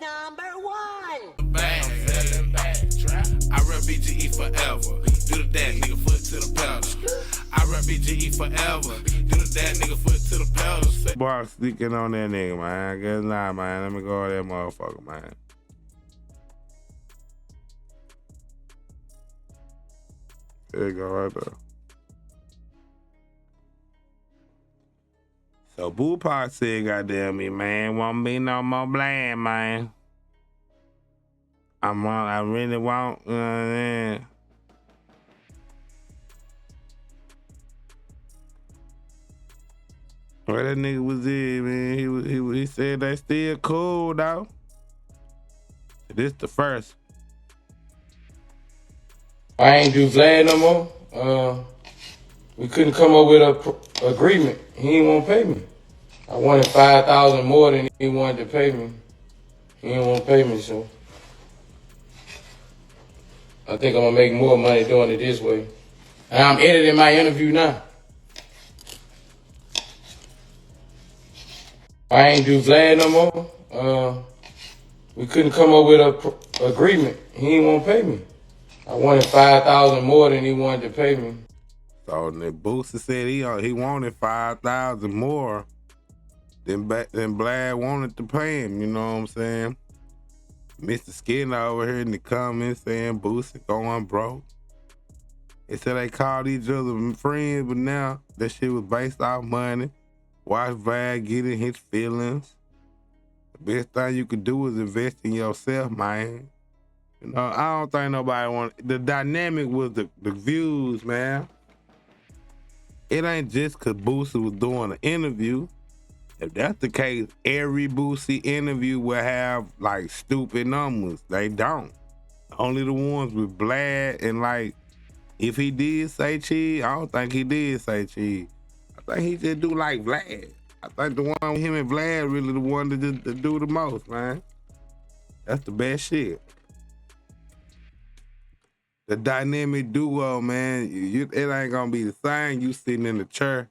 #1. Bang, selling back, trap. I rep BGE forever. Do the dad, nigga, foot to the pedal. I rep BGE forever. Do the dad, nigga, foot to the pedal. Bar sneaking on that nigga, man. I guess not, man. Let me go to that motherfucker, man. There you go, right there. So Boo Pot said, goddamn me, man, won't be no more blame, man. I really won't, you know what I mean? Where that nigga was in, man, he said they still cool, though. This the first. I ain't do Vlad no more. We couldn't come up with a agreement. He ain't want to pay me. I wanted $5,000 more than he wanted to pay me. He didn't want to pay me, so I think I'm gonna make more money doing it this way. And I'm editing my interview now. I ain't do Vlad no more. We couldn't come up with a agreement. He didn't want to pay me. I wanted $5,000 more than he wanted to pay me. So the Boosie said he wanted $5,000 more than Vlad wanted to pay him. You know what I'm saying? Mr. Skinner over here in the comments saying Boosie going broke. They said they called each other friends, but now that shit was based off money. Watch Vlad get in his feelings. The best thing you could do is invest in yourself, man. You know, I don't think nobody want the dynamic was the views, man. It ain't just cause Boosie was doing an interview. If that's the case, every Boosie interview will have like stupid numbers. They don't. Only the ones with Vlad and like, if he did say cheese, I don't think he did say cheese. I think he just do like Vlad. I think the one with him and Vlad really the one to do the most, man. That's the best shit. The dynamic duo, man, it ain't gonna be the same. You sitting in the chair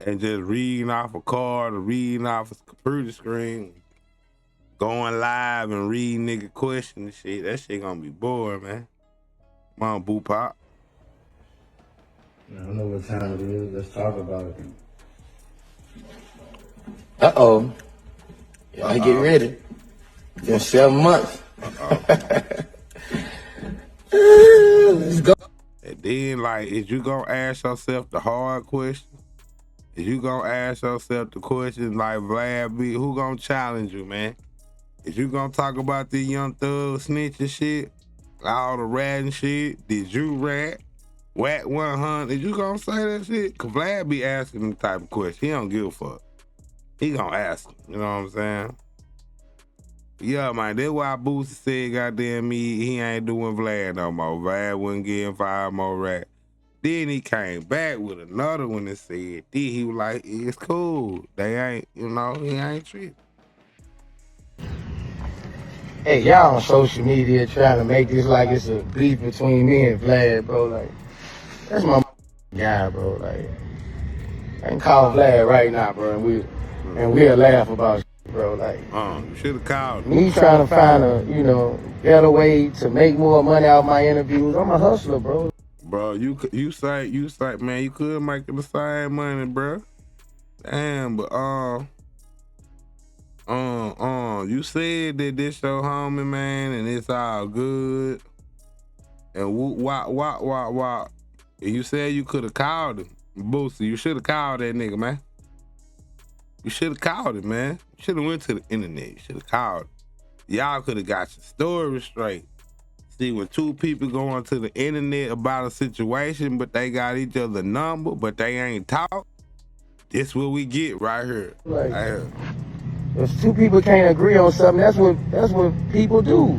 and just reading off a card or reading off a computer screen, going live and reading nigga questions and shit. That shit gonna be boring, man. Come on, Boo Pop. I don't know what time it is. Let's talk about it. Uh-oh. Y'all get ready. Just 7 months. Let's go. And then, like, is you gonna ask yourself the hard question? Is you gonna ask yourself the question like Vlad B, who gonna challenge you, man? Is you gonna talk about the young thug snitching shit? All the ratting shit? Did you rat? Whack 100? Is you gonna say that shit? Cause Vlad be asking them type of questions. He don't give a fuck. He gonna ask them, you know what I'm saying? Yeah, man, that's why Boosie said, goddamn me, he ain't doing Vlad no more. Vlad wouldn't give him 5 more racks. Then he came back with another one and said, he was like, it's cool. They ain't, you know, he ain't tripping. Hey, y'all on social media trying to make this like it's a beef between me and Vlad, bro. Like, that's my guy, bro. Like, I can call Vlad right now, bro, and we'll laugh about it, bro. Like, You should have called him. me trying to find a, you know, better way to make more money out of my interviews. I'm a hustler, bro. Bro, you say, man, you could make the same money, bro. Damn, but you said that this your homie, man, and it's all good. And why? You said you could have called him, Boosie. You should have called that nigga, man. You should have called him, man. You should have went to the internet. You should have called him. Y'all could have got your story straight. See, when two people go onto the internet about a situation, but they got each other's number, but they ain't talk, this what we get right here. Like, right here. If two people can't agree on something, that's what people do.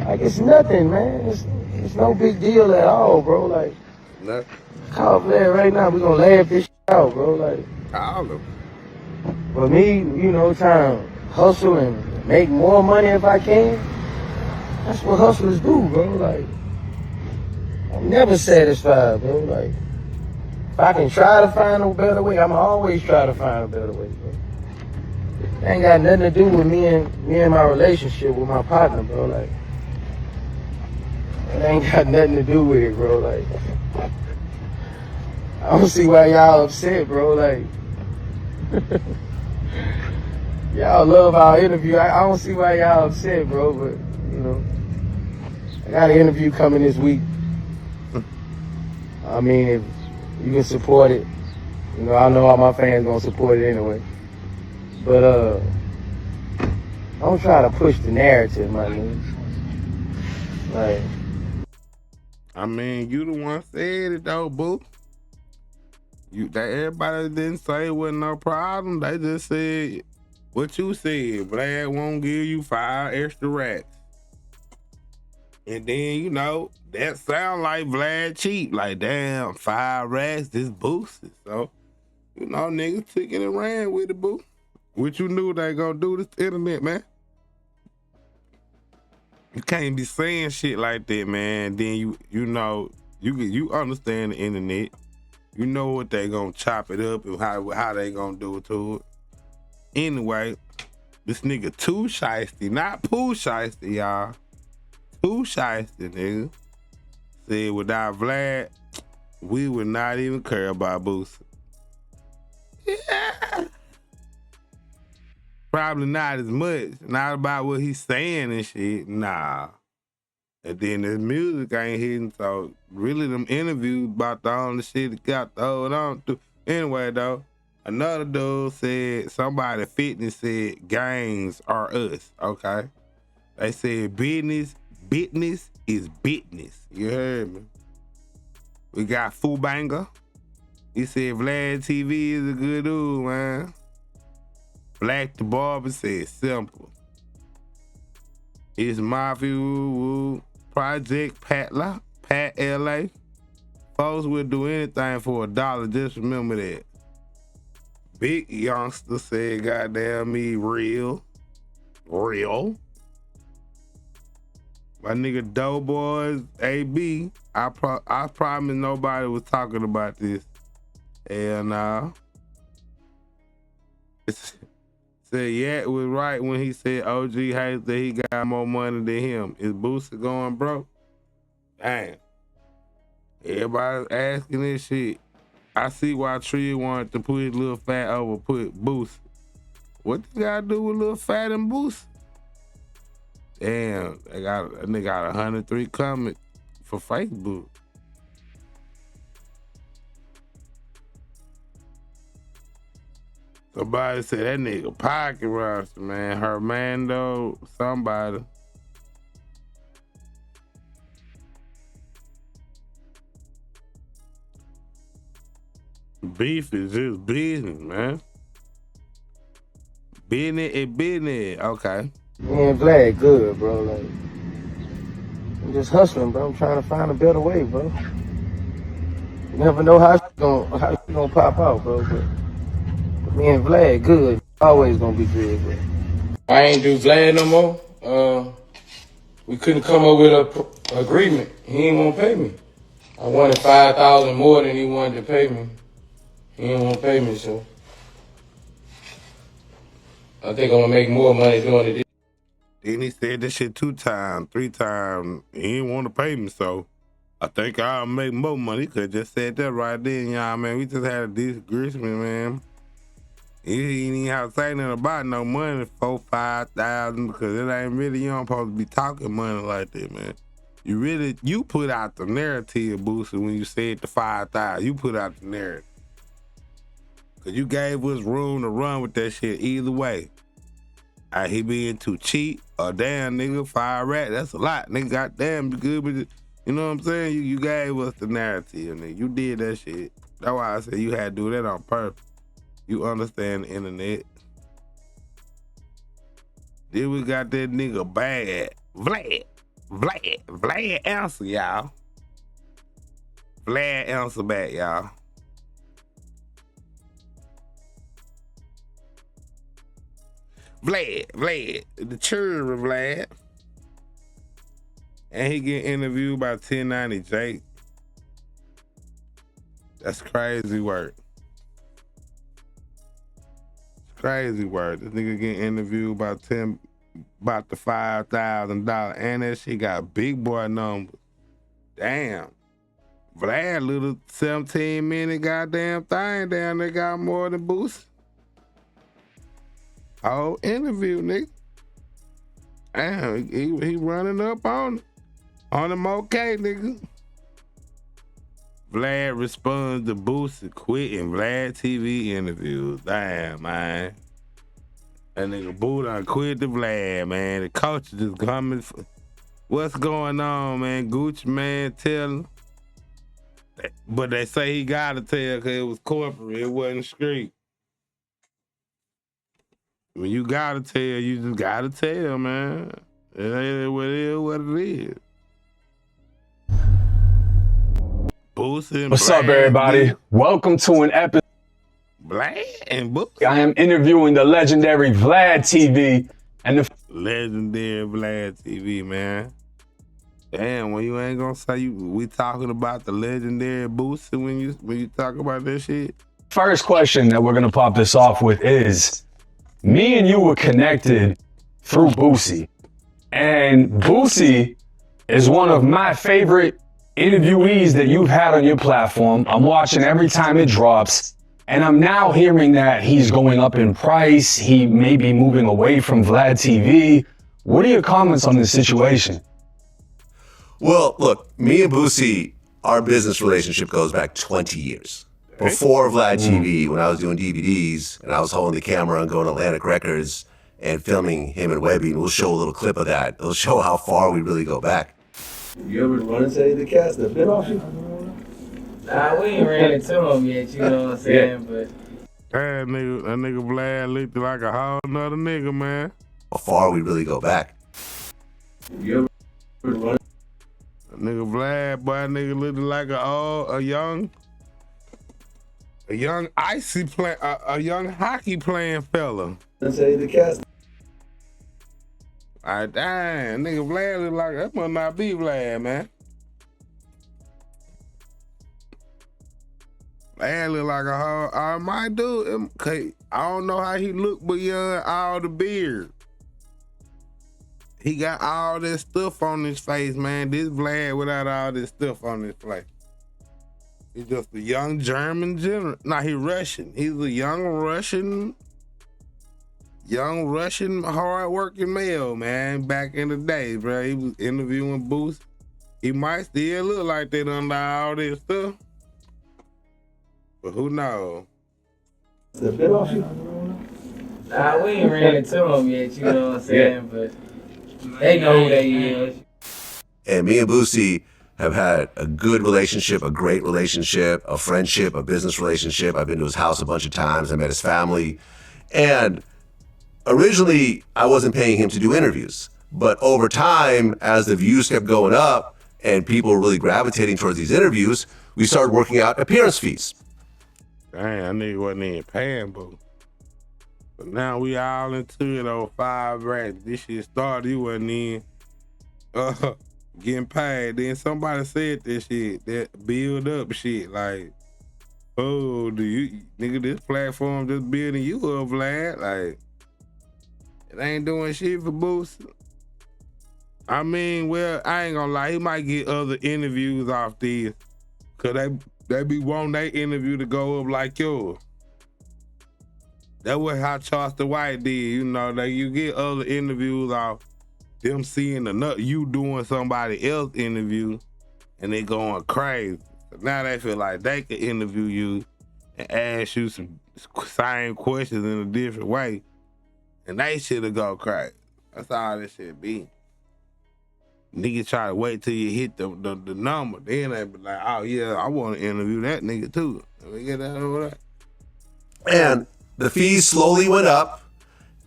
Like, it's nothing, man. It's no big deal at all, bro. Like, Nothing. call Vlad right now. We gonna laugh this shit out, bro. Like, Call him. for me, you know, trying to hustle and make more money if I can, that's what hustlers do, bro. Like, I'm never satisfied, bro. Like, if I can try to find a better way, I'm always try to find a better way, bro. ain't got nothing to do with me and my relationship with my partner, bro. Like, it ain't got nothing to do with it, bro. Like, I don't see why y'all upset, bro. Like, y'all love our interview. I don't see why y'all upset, bro. But you know, I got an interview coming this week. I mean, if you can support it, you know, I know all my fans gonna support it anyway. But don't try to push the narrative, my nigga. Like, I mean, you the one said it though, boo. Everybody didn't say it wasn't no problem. They just said what you said. Vlad won't give you 5 extra racks. And then, you know, that sound like Vlad cheap. Like, damn, 5 racks, this boosted. So, you know, niggas took it and ran with it, boo. What you knew they gonna do this internet, man? You can't be saying shit like that, man. Then you know, you understand the internet. You know what they gonna chop it up and how they gonna do it to it. Anyway, this nigga too shiesty, not poo shiesty, y'all. Too shiesty, nigga. Said without Vlad, we would not even care about Boosie. Yeah. Probably not as much. Not about what he's saying and shit. Nah. And then his music ain't hitting, so really them interviews about the only shit that got to hold on to. Anyway, though, another dude said, somebody fitness said gangs are us, okay? They said business is business. You heard me? We got Fubanger. He said Vlad TV is a good dude, man. Black the Barber said simple. It's Mafia Project Pat LA. Folks will do anything for $1. Just remember that. Big Youngster said, goddamn me, real. My nigga Doughboys AB. I promise nobody was talking about this. Hell nah. Said yeah, it was right when he said OG hates that he got more money than him. Is Boosie going broke? Damn. Everybody's asking this shit. I see why Tree wanted to put his little fat over put Boosie. What they gotta do with little fat and Boosie? Damn, they got 103 comments for Facebook. Somebody said that nigga pocket roster, man. Hermando, somebody. Beef is just business, man. Business is business. Okay. man, Vlad good, bro. Like, I'm just hustling, bro. I'm trying to find a better way, bro. You never know how she gonna pop out, bro. But me and Vlad good. Always gonna be good, bro. I ain't do Vlad no more. We couldn't come up with an agreement. He ain't want to pay me. I wanted $5,000 more than he wanted to pay me. He didn't want to pay me, so I think I'm gonna make more money doing it. Then he said this shit 2 times, 3 times. He didn't want to pay me, so I think I'll make more money. He could just said that right then, y'all, man. We just had a disagreement, man. He ain't even have to say nothing about no money, 4,000, 5,000, because it ain't really, you don't supposed to be talking money like that, man. You put out the narrative, Boosie, when you said the 5,000. You put out the narrative. Cause you gave us room to run with that shit either way. He being too cheap or damn nigga, 5 racks, that's a lot. Nigga, goddamn, you good with it. You know what I'm saying? You gave us the narrative, nigga. You did that shit. That's why I said you had to do that on purpose. You understand the internet. Then we got that nigga bad. Vlad answer, y'all. Vlad answer back, y'all. Vlad, the church Vlad. And he get interviewed by 1090 Jake. That's crazy work. crazy work. This nigga getting interviewed about the $5,000, and that shit got big boy numbers. Damn. Vlad, little 17-minute goddamn thing down there got more than Boosie. Whole interview, nigga. Damn, he running up on him okay, nigga. Vlad responds to Boosie quitting Vlad TV interviews. Damn, man. That nigga Boo done quit the Vlad, man. The coach is just coming. What's going on, man? Gucci, man, tell him. But they say he gotta tell because it was corporate. It wasn't street. When you gotta tell, you just gotta tell, man. It ain't what it is. Boosie. What's up, everybody? Welcome to an episode. Vlad and Boosie. I am interviewing the legendary Vlad TV and the legendary Vlad TV, man. Damn, when you ain't gonna say we talking about the legendary Boosie when you talk about that shit. First question that we're gonna pop this off with is, me and you were connected through Boosie, and Boosie is one of my favorite interviewees that you've had on your platform. I'm watching every time it drops, and I'm now hearing that he's going up in price. He may be moving away from Vlad TV. What are your comments on this situation? Well, look, me and Boosie, our business relationship goes back 20 years. Before Vlad TV, when I was doing DVDs and I was holding the camera and going to Atlantic Records and filming him and Webby, and we'll show a little clip of that. It'll show how far we really go back. You ever run into any of the cats that bit off you? Nah, we ain't ran into him yet, you know what I'm saying? But that nigga Vlad looked like a whole nother nigga, man. How far we really go back. You ever run? Nigga Vlad, boy, nigga looked like a young icy play, a young hockey playing fella. Say the cast. Alright, damn, nigga Vlad look like that must not be Vlad, man. Vlad look like a whole. I might do. I don't know how he look beyond all the beard. He got all this stuff on his face, man. This Vlad without all this stuff on his face. He's just a young German general. Nah, he Russian. He's a young Russian hard-working male, man. Back in the day, bro. He was interviewing Boosie. He might still look like that under all this stuff. But who knows? nah, we ain't ran into him yet, you know what I'm saying? But they know who they is. And me and Boosie have had a good relationship, a great relationship, a friendship, a business relationship. I've been to his house a bunch of times. I met his family. And originally, I wasn't paying him to do interviews. But over time, as the views kept going up and people were really gravitating towards these interviews, we started working out appearance fees. Damn, that nigga wasn't even paying, boo. But now we all into it on 5 racks. This shit started, you wasn't in getting paid. Then somebody said this shit, that build up shit. Like, oh, nigga, this platform just building you up, Vlad. Like, it ain't doing shit for Boosie. I mean, well, I ain't gonna lie, he might get other interviews off these. Cause they be wanting their interview to go up like yours. That's what how Charleston White did, you know, that you get other interviews off them seeing you doing somebody else interview and they going crazy. So now they feel like they can interview you and ask you some same questions in a different way and they should go crazy. That's all this shit be. Niggas try to wait till you hit the number. Then they be like, oh yeah, I want to interview that nigga too. Let me get that over there. And the fees slowly went up.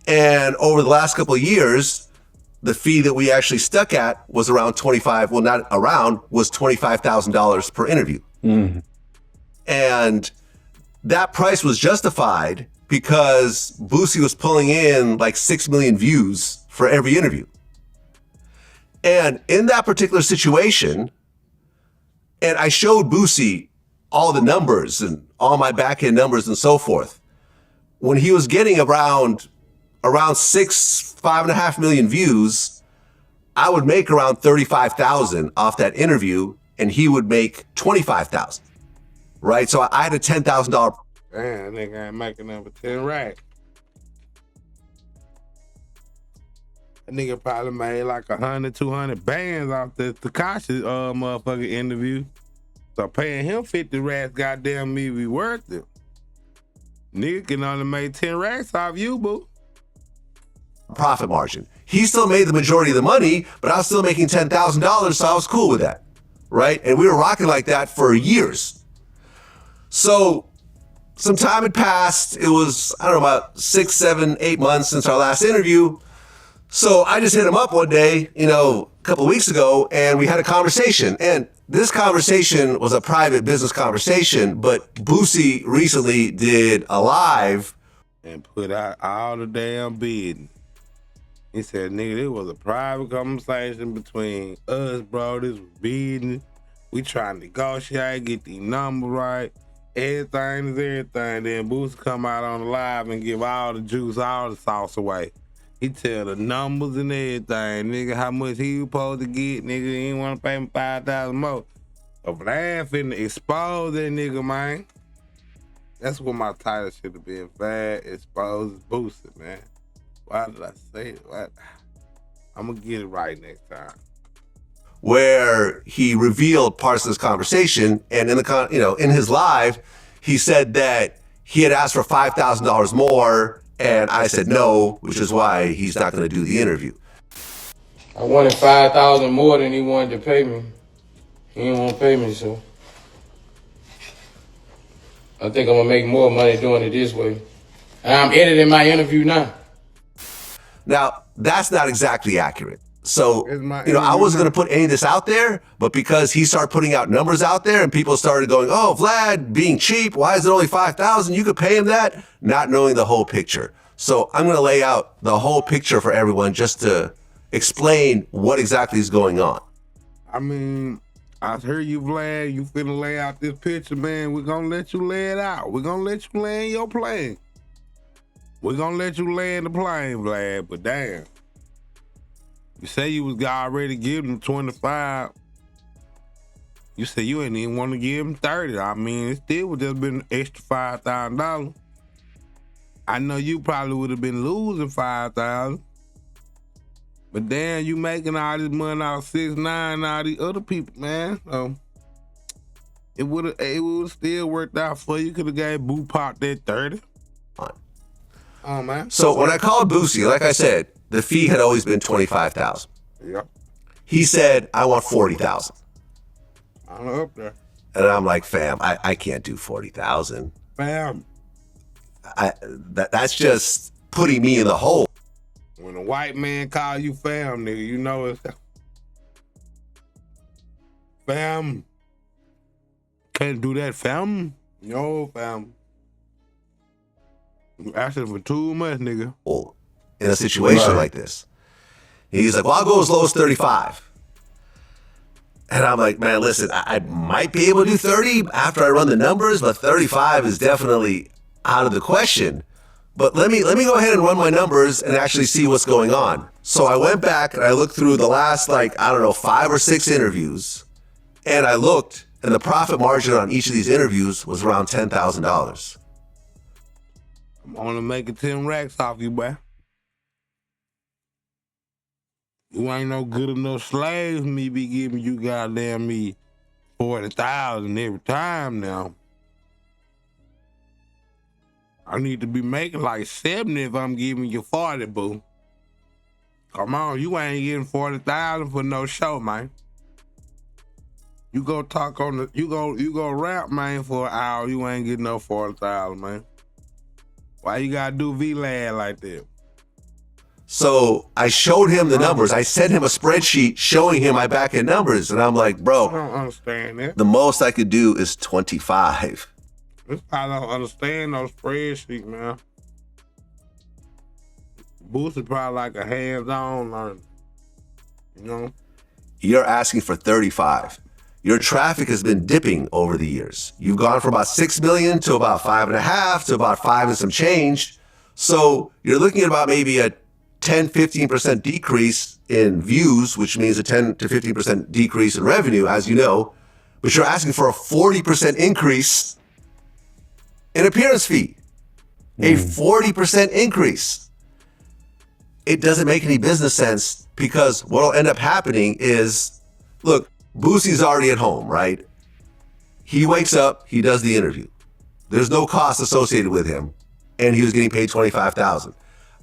And over the last couple of years, the fee that we actually stuck at was around was $25,000 per interview. Mm-hmm. And that price was justified because Boosie was pulling in like 6 million views for every interview. And in that particular situation, and I showed Boosie all the numbers and all my back end numbers and so forth. when he was getting around 5.5 million views, I would make around 35,000 off that interview, and he would make 25,000. Right? So I had a $10,000. Damn, nigga ain't making number 10 racks. That nigga probably made like 100, 200 bands off the Tekashi motherfucking interview. So paying him 50 racks, goddamn me, be worth it. Nigga can only make 10 racks off you, boo. Profit margin. He still made the majority of the money, but I was still making $10,000, so I was cool with that. Right? And we were rocking like that for years. So some time had passed. It was, I don't know, about 6, 7, 8 months since our last interview. So I just hit him up one day, a couple of weeks ago, and we had a conversation. And this conversation was a private business conversation, but Boosie recently did a live and put out all the damn bidding. He said, nigga, this was a private conversation between us, bro. This was bidding. We trying to negotiate, get these numbers right. Everything is everything. Then Boosie come out on the live and give all the juice, all the sauce away. He tell the numbers and everything, nigga, how much he was supposed to get, nigga, he ain't want to pay him 5,000 more. So Vlad finna expose that nigga, man. That's what my title should have been. Vlad exposes Boosie, man. Why did I say it? I'm gonna get it right next time. Where he revealed parts of this conversation, and in his live, he said that he had asked for $5,000 more, and I said no, which is why he's not going to do the interview. I wanted $5,000 more than he wanted to pay me. He didn't want to pay me, so I think I'm gonna make more money doing it this way. And I'm editing my interview now. Now, that's not exactly accurate. So, I wasn't going to put any of this out there, but because he started putting out numbers out there and people started going, oh, Vlad being cheap, why is it only 5,000? You could pay him that, not knowing the whole picture. So I'm going to lay out the whole picture for everyone just to explain what exactly is going on. I mean, I heard you, Vlad. You finna lay out this picture, man. We're going to let you lay it out. We're going to let you lay in your plane. We're going to let you lay in the plane, Vlad, but damn. You say you was already giving him 25. You said you ain't even want to give him 30. I mean, it still would just been an extra $5,000. I know you probably would have been losing 5,000. But damn, you making all this money out of 6ix9ine and all these other people, man. So it would have still worked out for you. You could have gave Boo Pop that 30. Oh man. So when I called Boosie, like I said, the fee had always been $25,000. Yep. He said, I want $40,000. I'm up there. And I'm like, fam, I can't do $40,000. Fam. That's just putting me in the hole. When a white man call you fam, nigga, you know it's fam. Can't do that, fam. No, fam. You asking for too much, nigga. In a situation like this. He's like, well, I'll go as low as 35. And I'm like, man, listen, I might be able to do 30 after I run the numbers, but 35 is definitely out of the question. But let me go ahead and run my numbers and actually see what's going on. So I went back and I looked through the last, 5 or 6 interviews. And I looked, and the profit margin on each of these interviews was around $10,000. I'm only making 10 racks off you, boy. You ain't no good enough slave for me be giving you goddamn me 40,000 every time now. I need to be making like 70 if I'm giving you 40, boo. Come on, you ain't getting 40,000 for no show, man. You go talk on the, you go rap, man, for an hour, you ain't getting no 40,000, man. Why you gotta do VLAD like that? So I showed him the numbers. I sent him a spreadsheet showing him my back end numbers. And I'm like, bro, I don't understand that. The most I could do is 25. I don't understand those spreadsheets, man. Boosie probably like a hands-on learner. You know? You're asking for 35. your traffic has been dipping over the years. You've gone from about 6 million to about 5.5 to about 5 and some change. So you're looking at about maybe a 10-15% decrease in views, which means a 10 to 15% decrease in revenue, as you know, but you're asking for a 40% increase in appearance fee. A 40% increase. It doesn't make any business sense, because what'll end up happening is, look, Boosie's already at home, right? He wakes up, he does the interview. There's no cost associated with him, and he was getting paid $25,000.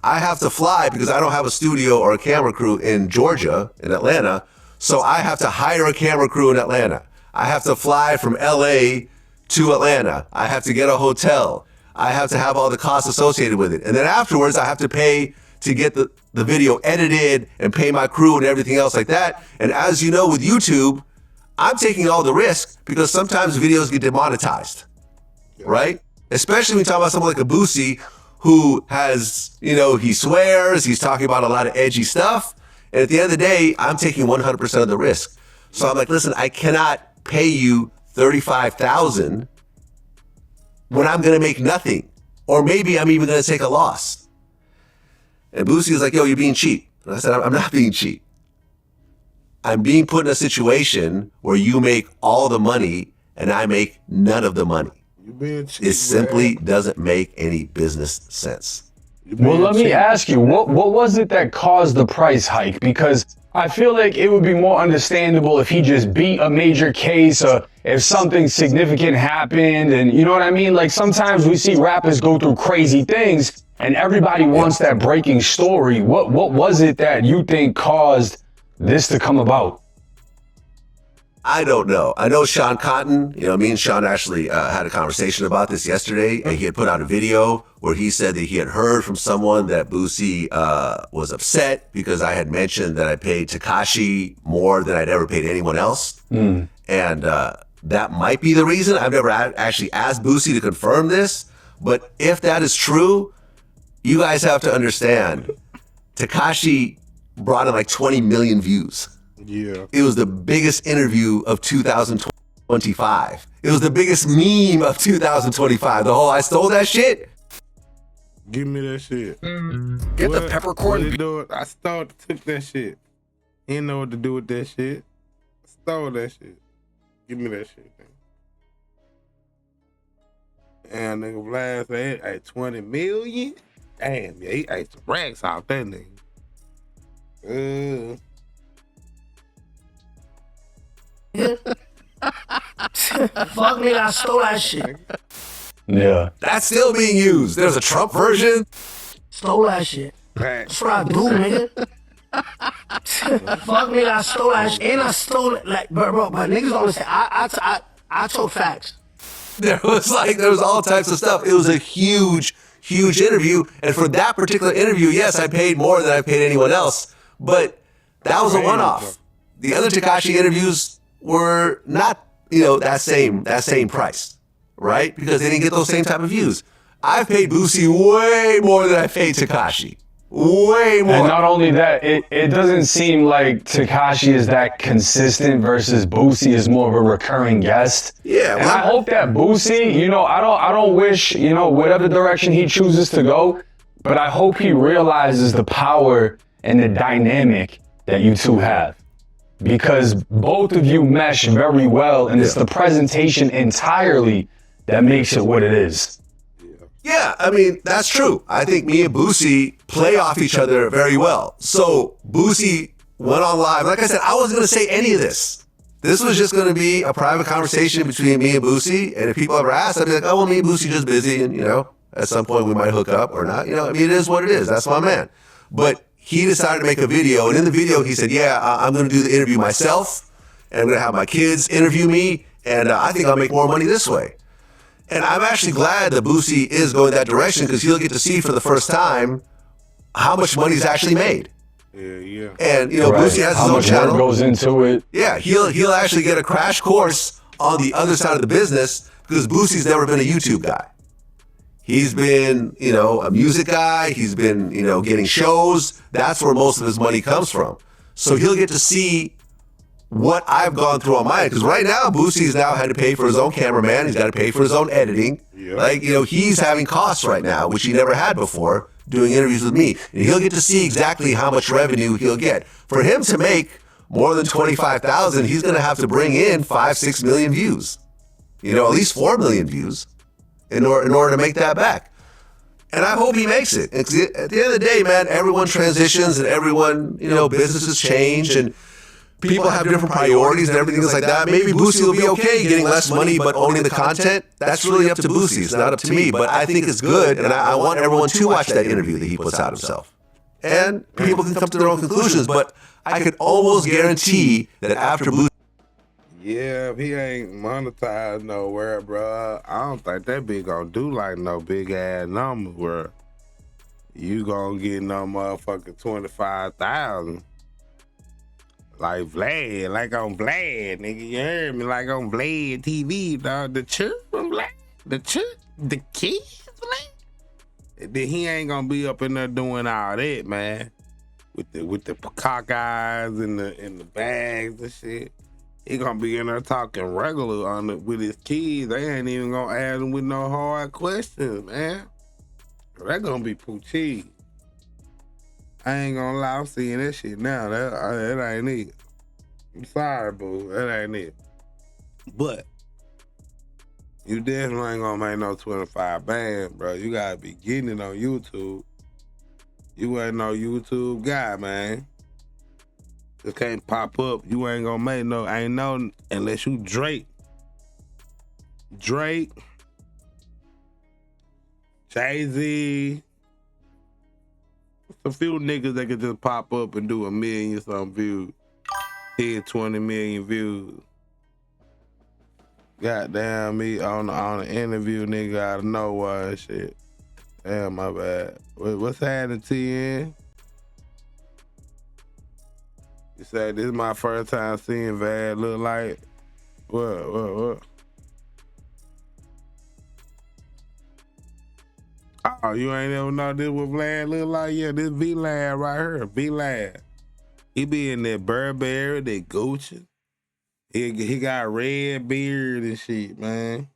I have to fly because I don't have a studio or a camera crew in Georgia, in Atlanta, so I have to hire a camera crew in Atlanta. I have to fly from LA to Atlanta. I have to get a hotel. I have to have all the costs associated with it. And then afterwards, I have to pay to get the video edited and pay my crew and everything else like that. And as you know, with YouTube, I'm taking all the risk because sometimes videos get demonetized, right? Especially when you talk about someone like a Boosie who has, he swears, he's talking about a lot of edgy stuff. And at the end of the day, I'm taking 100% of the risk. So I'm like, listen, I cannot pay you $35,000 when I'm gonna make nothing. Or maybe I'm even gonna take a loss. And Boosie was like, yo, you're being cheap. And I said, I'm not being cheap. I'm being put in a situation where you make all the money and I make none of the money. You being cheap, It simply doesn't make any business sense. Well, let me ask you, what was it that caused the price hike? Because I feel like it would be more understandable if he just beat a major case, or if something significant happened, and you know what I mean? Like, sometimes we see rappers go through crazy things and everybody wants that breaking story. What was it that you think caused this to come about? I don't know. I know Sean Cotton, me and Sean actually had a conversation about this yesterday, and he had put out a video where he said that he had heard from someone that Boosie was upset because I had mentioned that I paid Tekashi more than I'd ever paid anyone else. And that might be the reason. I've never actually asked Boosie to confirm this, but if that is true, you guys have to understand, Tekashi brought in like 20 million views. Yeah. It was the biggest interview of 2025. It was the biggest meme of 2025. The whole I stole that shit. Give me that shit. Get the peppercorn. I took that shit. He didn't know what to do with that shit. I stole that shit. Give me that shit, man. And nigga Vlad said, hey, 20 million? Damn, yeah, he ate some racks off that nigga. Fuck me, I stole that shit. Yeah. That's still being used. There's a Trump version. Stole that shit. That's what I do, nigga. Fuck me, I stole that shit. And I stole it, like, bro, but niggas don't listen. I told facts. There was all types of stuff. It was a huge interview. And for that particular interview, yes, I paid more than I paid anyone else. But that was a one-off. The other Tekashi interviews were not, that same price, right? Because they didn't get those same type of views. I've paid Boosie way more than I paid Tekashi. Way more. And not only that, it doesn't seem like Tekashi is that consistent versus Boosie is more of a recurring guest. Yeah. And I hope that Boosie, I don't wish, whatever direction he chooses to go, but I hope he realizes the power and the dynamic that you two have. Because both of you mesh very well, and it's the presentation entirely that makes it what it is. Yeah, I mean, that's true. I think me and Boosie play off each other very well. So Boosie went on live. Like I said, I wasn't going to say any of this. This was just going to be a private conversation between me and Boosie. And if people ever ask, I'd be like, oh, well, me and Boosie just busy. And, at some point we might hook up or not. It is what it is. That's my man. But he decided to make a video. And in the video, he said, yeah, I'm going to do the interview myself. And I'm going to have my kids interview me. And I think I'll make more money this way. And I'm actually glad that Boosie is going that direction because he'll get to see for the first time how much money's actually made. Yeah. And, Boosie has his own channel. How much work goes into it. Yeah, he'll actually get a crash course on the other side of the business because Boosie's never been a YouTube guy. He's been, a music guy. He's been, getting shows. That's where most of his money comes from. So he'll get to see what I've gone through on mine. Because right now, Boosie's now had to pay for his own cameraman. He's got to pay for his own editing. Yep. Like, you know, he's having costs right now, which he never had before, doing interviews with me. And he'll get to see exactly how much revenue he'll get. For him to make more than 25,000, he's going to have to bring in 5-6 million views. You know, at least 4 million views in order to make that back. And I hope he makes it. At the end of the day, man, everyone transitions and everyone, you know, businesses change and people have different priorities and everything like that. Maybe Boosie will be okay getting less money but owning the content. That's really up to Boosie. It's not up to me. But I think it's good, and I want everyone to watch that interview that he puts out himself. And people can come to their own conclusions, but I could almost guarantee that after Boosie... Yeah, if he ain't monetized nowhere, bro, I don't think that bitch gonna do like no big ass numbers where you gonna get no motherfucking 25,000. Like Vlad, like on Vlad, nigga, you heard me, like on Vlad TV, dog. The children, Vlad, the kids, Vlad. Then he ain't gonna be up in there doing all that, man. With the cock eyes and the bags and shit. He gonna be in there talking regular with his kids. They ain't even gonna ask him with no hard questions, man. That gonna be Poochie. I ain't gonna lie, I'm seeing that shit now. That ain't it. I'm sorry, boo. That ain't it. But you definitely ain't gonna make no 25 bands, bro. You gotta be getting it on YouTube. You ain't no YouTube guy, man. Just can't pop up. You ain't gonna make no, ain't no, unless you Drake. Jay-Z. A few niggas that could just pop up and do 1 million some views. 10, 20 million views. Goddamn me on the interview, nigga, out of nowhere and shit. Damn, my bad. What's happening, TN? You said this is my first time seeing VLAD look like. What? Oh, you ain't ever know this what Vlad look like? Yeah, this VLAD right here, VLAD. He be in that Burberry, that Gucci. He got red beard and shit, man.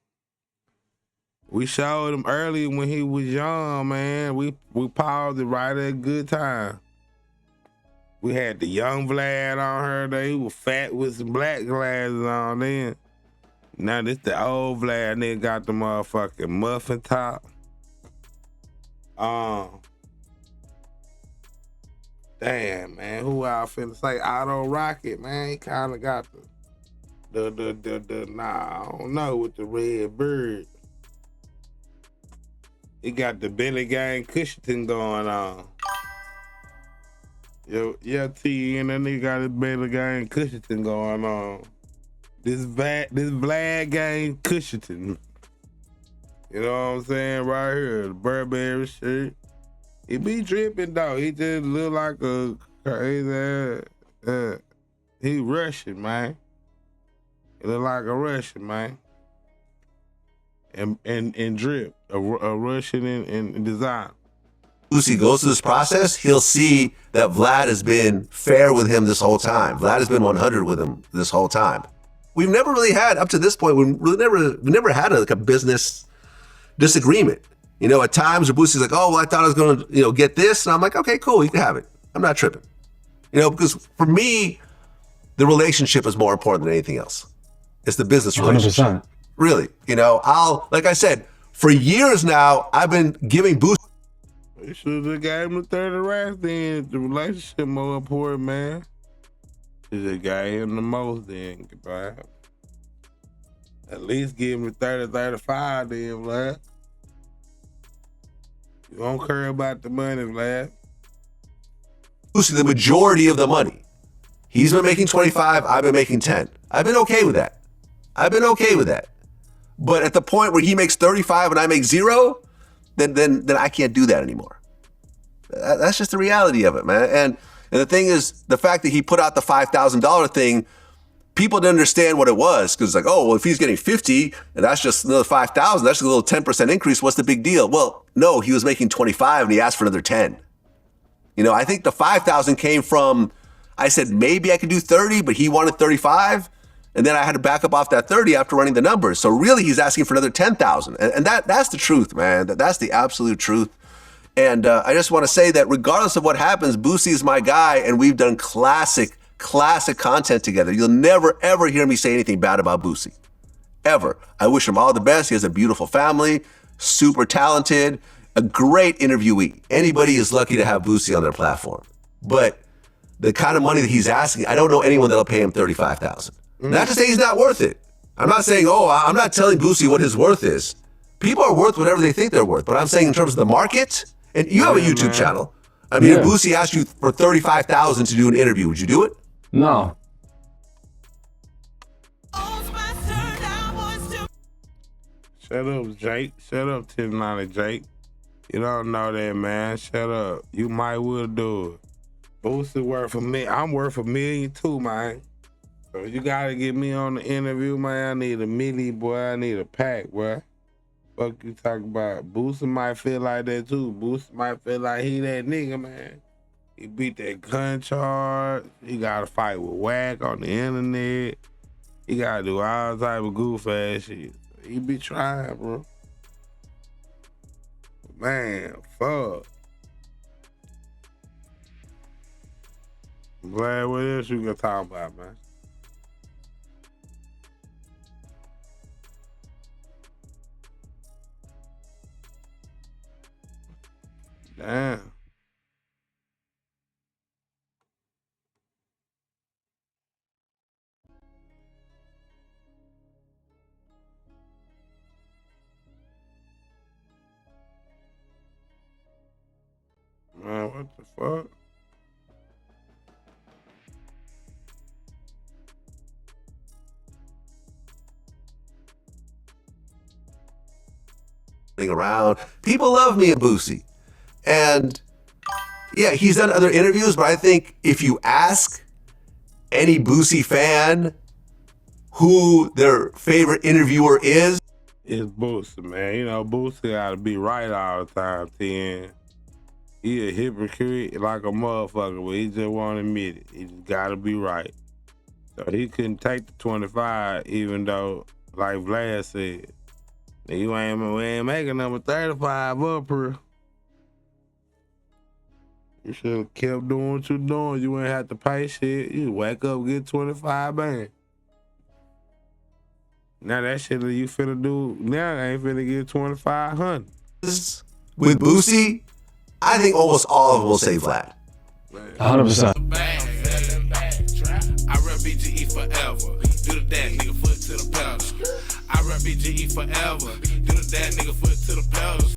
We showed him early when he was young, man. We paused it right at a good time. We had the young Vlad on her there. He was fat with some black glasses on then. Now this the old Vlad, nigga got the motherfucking muffin top. Damn, man, who I finna say? Auto Rocket, man. He kinda got the nah, I don't know, with the red bird. He got the Billy Gang Cushington going on. Yo, yeah, T and that nigga got his Billy Gang Cushington going on. This Vlad Gang Cushington. You know what I'm saying? Right here, the Burberry shirt. He be dripping though. He just look like a crazy he Russian, man. He look like a Russian, man. And drip, a Russian in design. Boosie goes through this process, he'll see that Vlad has been fair with him this whole time. Vlad has been 100 with him this whole time. We've never really had, up to this point, we never had a business disagreement. You know, at times where Boosie's like, oh, well, I thought I was going to, get this. And I'm like, okay, cool, you can have it. I'm not tripping. Because for me, the relationship is more important than anything else. It's the business relationship. 100%. Really. Like I said, for years now, I've been giving Boosie. You should have gave him the 30 racks then. The relationship more important, man. You just gave him the most then, goodbye. At least give him the 30, 35 then, Vlad. You don't care about the money, Vlad. Boosie the majority of the money. He's been making 25, I've been making 10. I've been okay with that. But at the point where he makes 35 and I make 0, then I can't do that anymore. That's just the reality of it, man. And the thing is, the fact that he put out the $5,000 thing, people didn't understand what it was, because it's like, oh, well, if he's getting 50 and that's just another 5,000, that's a little 10% increase. What's the big deal? Well, no, he was making 25 and he asked for another 10. I think the 5,000 came from, I said maybe I could do 30, but he wanted 35. And then I had to back up off that 30 after running the numbers. So really, he's asking for another 10,000. And that's the truth, man. That's the absolute truth. And I just want to say that regardless of what happens, Boosie is my guy, and we've done classic content together. You'll never, ever hear me say anything bad about Boosie. Ever. I wish him all the best. He has a beautiful family, super talented, a great interviewee. Anybody is lucky to have Boosie on their platform. But the kind of money that he's asking, I don't know anyone that'll pay him $35,000. Not to say he's not worth it. I'm not saying, I'm not telling Boosie what his worth is. People are worth whatever they think they're worth. But I'm saying in terms of the market, and you have a YouTube channel. I mean, if Boosie asked you for $35,000 to do an interview, would you do it? No. Shut up, Jake. Shut up, $10 Jake. You don't know that, man. Shut up. You might will do it. Boosie worth a million. I'm worth $1 million too, man. So you gotta get me on the interview, man. I need $1 million, boy. I need a pack, boy. Fuck you talking about? Boosie might feel like that too. Boosie might feel like he that nigga, man. He beat that gun charge. He gotta fight with Whack on the internet. He gotta do all type of goof ass shit. He be trying, bro. Man, fuck. Glad what else you can talk about, man? Damn. Man, what the fuck? Around. People love me and Boosie. And yeah, he's done other interviews, but I think if you ask any Boosie fan who their favorite interviewer is, It's Boosie, man. You know, Boosie gotta be right all the time, TN. He a hypocrite like a motherfucker, but he just won't admit it. He just gotta be right. So he couldn't take the 25, even though, like Vlad said, we ain't making number 35 up here. You should have kept doing what you doing. You ain't have to pay shit. You wake up, get 25 bang. Now that shit that you finna do now ain't finna get 2,500. with Boosie, I think almost all of them will say Vlad. 100%. I rep BGE forever. Do the that nigga foot to the pedal. I rep BGE forever. Do the that nigga foot to the pedal.